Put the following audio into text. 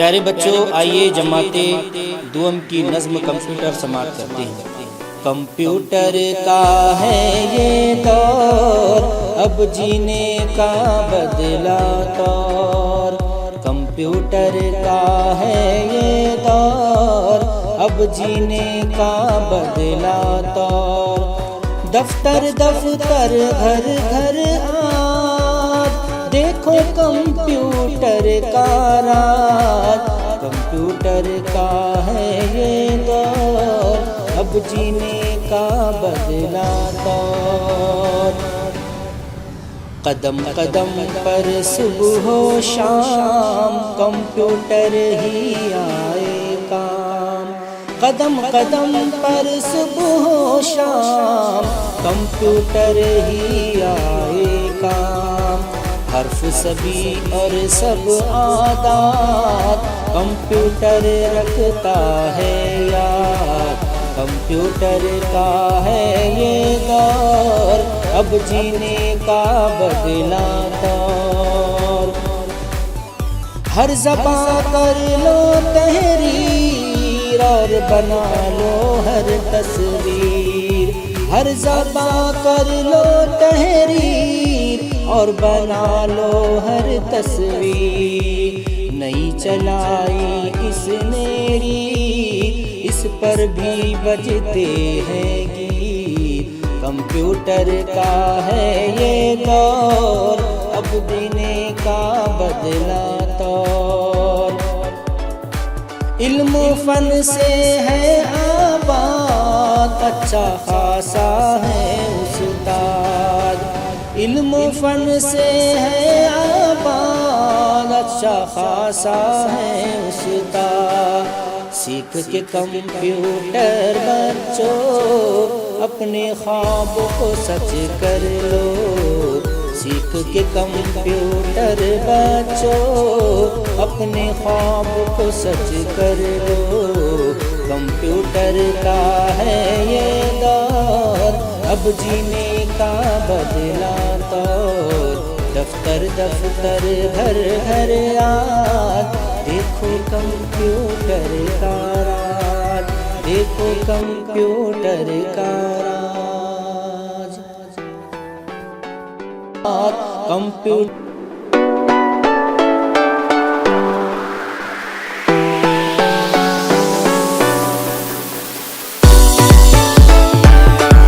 پیارے بچوں، آئیے جماعت دوم کی نظم کمپیوٹر سماعت کرتے ہیں۔ کمپیوٹر کا ہے یہ دور، اب جینے کا بدلا طور۔ کمپیوٹر کا ہے یہ دور، اب جینے کا بدلا طور۔ دفتر دفتر گھر گھر آج، دیکھو کمپیوٹر کا راج۔ کمپیوٹر کا ہے یہ دور، اب جینے کا بدلا طور۔ قدم قدم پر صبح و شام، کمپیوٹر ہی آئے کام۔ قدم قدم پر صبح و شام، کمپیوٹر ہی آئے کام۔ حرف سبھی اور سب عادات، کمپیوٹر رکھتا ہے یاد۔ کمپیوٹر کا ہے یہ دور، اب جینے کا بدلا طور۔ ہر زباں کر لو تحریر اور بنا لو ہر تصویر۔ ہر زباں کر لو تحریر اور بنا لو ہر تصویر۔ نئی چلائی اس نے ریت، اس پر بھی بجتے ہیں گیت۔ کمپیوٹر کا ہے یہ دور، اب دینے کا بدلا طور۔ علم و فن سے ہے آباد، اچھا خاصا ہے استاد۔ علم و فن سے ہے آباد، اچھا خاصا ہے استاد۔ سیکھ کے کمپیوٹر بچوں، اپنے خواب کو سچ کر لو۔ سیکھ کے کمپیوٹر بچوں، اپنے خواب کو سچ کر لو۔ کمپیوٹر کا ہے یہ دور، اب جینے کا بدلا طور۔ دفتر دفتر گھر گھر آج، دیکھو کمپیوٹر کا راج۔ دیکھو کمپیوٹر کا راج۔ کمپیوٹر